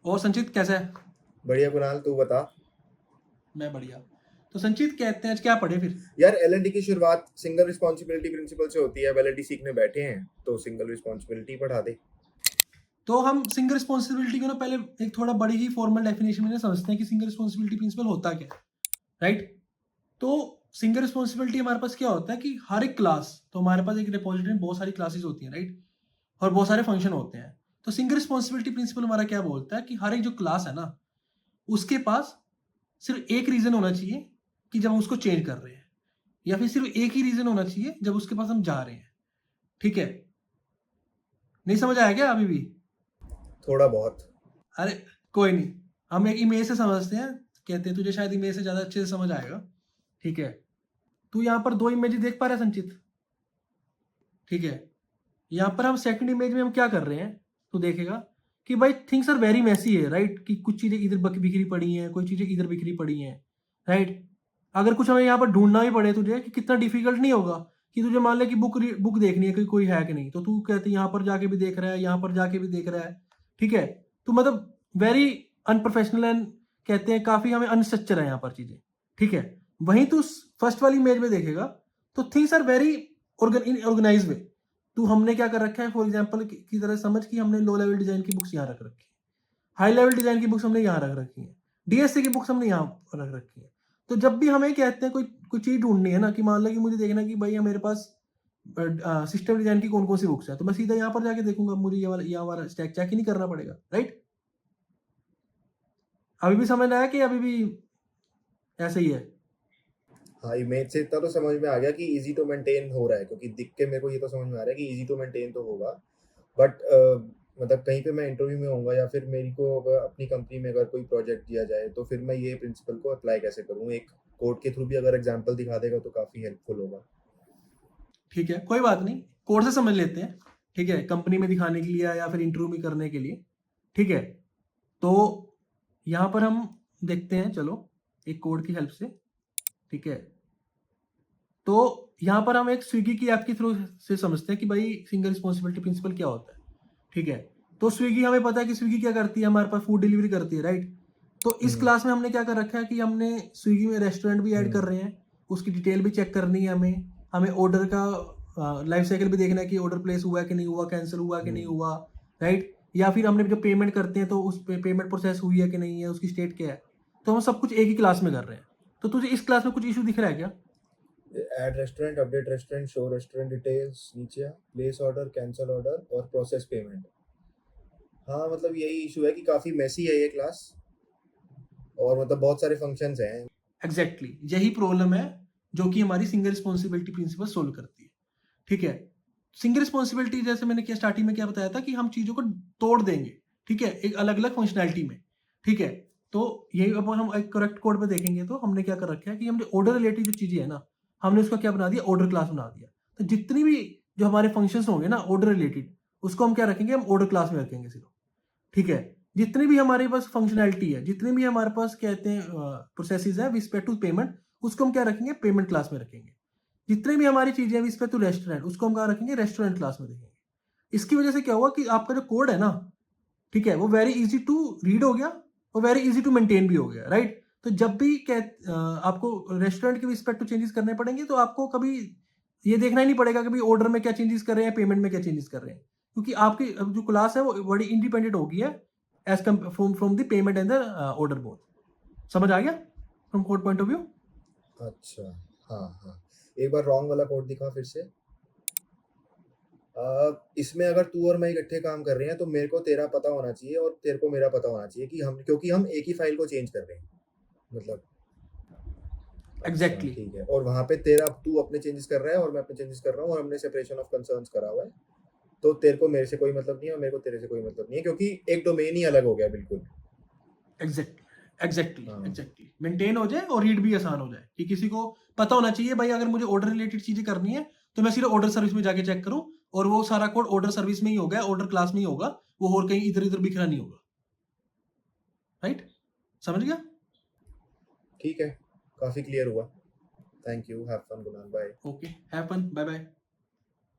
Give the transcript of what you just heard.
और संचित कैसा है? बढ़िया कुणाल, तू बता। मैं बढ़िया। तो संचित कहते हैं आज क्या पढ़े फिर? यार एलएनडी की शुरुआत सिंगल रिस्पॉन्सिबिलिटी प्रिंसिपल से होती है। अब एलएनडी सीखने बैठे हैं तो सिंगल रिस्पॉन्सिबिलिटी पढ़ा दे। तो हम सिंगल रिस्पॉन्सिबिलिटी को ना पहले एक थोड़ा बड़ी ही फॉर्मल डेफिनेशन में समझते हैं कि सिंगल रिस्पॉन्सिबिलिटी प्रिंसिपल होता क्या है, राइट? तो सिंगल रिस्पॉन्सिबिलिटी हमारे पास क्या होता है कि हर एक क्लास, तो हमारे पास एक रिपोजिटरी में बहुत सारी क्लासेस होती हैं, राइट? और बहुत सारे फंक्शन होते हैं। तो सिंगल रिस्पॉन्सिबिलिटी प्रिंसिपल हमारा क्या बोलता है कि हर एक जो क्लास है ना, उसके पास सिर्फ एक रीजन होना चाहिए कि जब हम उसको चेंज कर रहे हैं, या फिर सिर्फ एक ही रीजन होना चाहिए जब उसके पास हम जा रहे हैं। ठीक है? नहीं समझ आया क्या अभी भी? थोड़ा बहुत। अरे कोई नहीं, हम एक इमेज से समझते हैं। कहते हैं तुझे शायद इमेज से ज्यादा अच्छे से समझ आएगा। ठीक है? तू यहाँ पर दो इमेज देख पा रहा है संचित? ठीक है? यहाँ पर हम सेकंड इमेज में हम क्या कर रहे हैं, तो देखेगा कि भाई थिंग्स आर वेरी मैसी है, राइट? कि कुछ चीजें इधर बिखरी पड़ी हैं, कोई चीजें इधर बिखरी पड़ी हैं, राइट? अगर कुछ हमें यहाँ पर ढूंढना भी पड़े तुझे कि कितना डिफिकल्ट नहीं होगा कि तुझे मान ले कि बुक देखनी है कि कोई है कि नहीं, तो तू कहते यहाँ पर जाके भी देख रहा है, यहाँ पर जाके भी देख रहा है। ठीक है? तो मतलब वेरी अनप्रोफेशनल एंड कहते हैं काफी हमें अनस्ट्रक्चर है यहाँ पर चीजें। ठीक है? वहीं तू फर्स्ट वाली इमेज में देखेगा तो things are very organise way. तू हमने क्या कर रखा है, फॉर एग्जाम्पल की तरह समझ कि हमने लो लेवल डिजाइन की बुक्स यहाँ रख रखी है, हाई लेवल डिजाइन की बुक्स हमने यहाँ रख रखी है, डीएससी की बुक्स हमने यहाँ रख रखी है। तो जब भी हमें कहते हैं कोई कोई चीज ढूंढनी है ना, कि मान लो कि मुझे देखना कि भाई मेरे पास सिस्टम डिजाइन की कौन कौन सी बुक्स है, तो मैं सीधा यहाँ पर जाके देखूंगा, मुझे ये वाला स्टैक चेक ही नहीं करना पड़ेगा, राइट? अभी भी समझ आया कि अभी भी ऐसे ही है? हाँ, इमेज से इतना तो समझ में आ गया कि इजी टू मेंटेन हो रहा है, क्योंकि दिख के मेरे को ये तो समझ में आ रहा है कि इजी टू मेंटेन तो होगा। बट मतलब कहीं पे मैं इंटरव्यू में होऊंगा या फिर मेरी को अगर अपनी कंपनी में अगर कोई प्रोजेक्ट दिया जाए तो फिर मैं ये प्रिंसिपल को अप्लाई कैसे करूँ? एक कोड के थ्रू भी अगर एग्जांपल दिखा देगा तो काफी हेल्पफुल होगा। ठीक है, कोई बात नहीं, कोड से समझ लेते हैं। ठीक है? कंपनी में दिखाने के लिए या फिर इंटरव्यू में करने के लिए। ठीक है? तो यहाँ पर हम देखते हैं, चलो एक कोड की हेल्प से। ठीक है? तो यहाँ पर हम एक स्विगी की ऐप के थ्रू से समझते हैं कि भाई सिंगल रिस्पॉन्सिबिलिटी प्रिंसिपल क्या होता है। ठीक है? तो स्विगी, हमें पता है कि स्विगी क्या करती है, हमारे पास फूड डिलीवरी करती है, राइट? तो इस हम्म। क्लास में हमने क्या कर रखा है कि हमने स्विगी में रेस्टोरेंट भी ऐड कर हम्म। रहे हैं, उसकी डिटेल भी चेक करनी है हमें। हमें ऑर्डर का लाइफ साइकिल भी देखना है कि ऑर्डर प्लेस हुआ कि नहीं हुआ, कैंसिल हुआ कि नहीं हम्म। हुआ, राइट? या फिर हमने जो पेमेंट करते हैं तो उस पेमेंट प्रोसेस हुई है कि नहीं है, उसकी स्टेट क्या है। तो हम सब कुछ एक ही क्लास में कर रहे हैं। तो तुझे इस क्लास में कुछ इशू दिख रहा है क्या? Add restaurant, update restaurant, show restaurant details, नीचे प्लेस ऑर्डर, कैंसिल ऑर्डर और प्रोसेस पेमेंट। हाँ, मतलब यही इशू है कि काफी मेसी है ये क्लास, और मतलब बहुत सारे फंक्शंस हैं। एग्जैक्टली यही प्रॉब्लम है जो कि हमारी सिंगल रिस्पॉन्सिबिलिटी प्रिंसिपल सोल्व करती है। ठीक है? सिंगल रिस्पॉन्सिबिलिटी जैसे मैंने क्या स्टार्टिंग में क्या बताया था कि हम चीजों को तोड़ देंगे। ठीक है? एक अलग अलग फंक्शनैलिटी में। ठीक है? तो यही अब हम एक करेक्ट कोड पे देखेंगे तो हमने क्या कर रखा है कि हमने ऑर्डर रिलेटेड जो चीजें है ना, हमने उसका क्या बना दिया, ऑर्डर क्लास बना दिया। तो जितनी भी जो हमारे फंक्शंस होंगे ना ऑर्डर रिलेटेड, उसको हम क्या रखेंगे, हम ऑर्डर क्लास में रखेंगे सिर्फ। ठीक है? जितनी भी हमारे पास फंक्शनैलिटी है, जितनी भी हमारे पास कहते हैं प्रोसेसेस है विद रिस्पेक्ट टू पेमेंट, उसको हम क्या रखेंगे, पेमेंट क्लास में रखेंगे। जितनी भी हमारी चीजें हैं विद रिस्पेक्ट टू रेस्टोरेंट, उसको हम कहाँ रखेंगे, रेस्टोरेंट क्लास में रखेंगे। इसकी वजह से क्या हुआ कि आपका जो कोड है ना, ठीक है, वो वेरी इजी टू रीड हो गया और वेरी इजी टू मेंटेन भी हो गया, राइट? तो जब भी आपको रेस्टोरेंट के रिस्पेक्ट टू चेंजेस करने पड़ेंगे तो आपको कभी ये देखना ही नहीं पड़ेगा कि भाई ऑर्डर में क्या चेंजेस कर रहे हैं, पेमेंट में क्या चेंजेस कर रहे हैं, क्योंकि आपकी जो क्लास है वो बड़ी इंडिपेंडेंट होगी है as come from the payment and the order both. समझ आ गया from code point of view? अच्छा। हाँ हाँ, एक बार रॉन्ग वाला कोड दिखा फिर से। इसमें अगर तू और मैं इकट्ठे काम कर रहे हैं तो मेरे को तेरा पता होना चाहिए और तेरे को मेरा पता होना चाहिए कि हम, क्योंकि हम एक ही फाइल को चेंज कर रहे हैं, मतलब। अच्छा एग्जैक्टली। ठीक है, और वहां पे तेरा, तू अपने चेंजेस कर रहा है और मैं अपने चेंजेस कर रहा हूँ और हमने सेपरेशन ऑफ कंसर्न्स करा हुआ है। तो तेरे को मेरे से कोई मतलब नहीं है और मेरे को तेरे से कोई मतलब नहीं है, क्योंकि एक डोमेन ही अलग हो गया बिल्कुल। एग्जैक्टली एग्जैक्टली हाँ। एग्जैक्टली मेंटेन हो जाए और रीड भी आसान हो जाए, कि किसी को पता होना चाहिए भाई अगर मुझे ऑर्डर रिलेटेड चीजें करनी है तो मैं सिर्फ ऑर्डर सर्विस में जाके चेक करूं, और वो सारा कोड ऑर्डर सर्विस में ही होगा, ऑर्डर क्लास में ही होगा, वो और कहीं इधर इधर बिखरा नहीं होगा। राइट? समझ गया? ठीक है, काफी क्लियर हुआ। थैंक यू, हैव फन गुनान, bye. Okay, have fun, bye bye.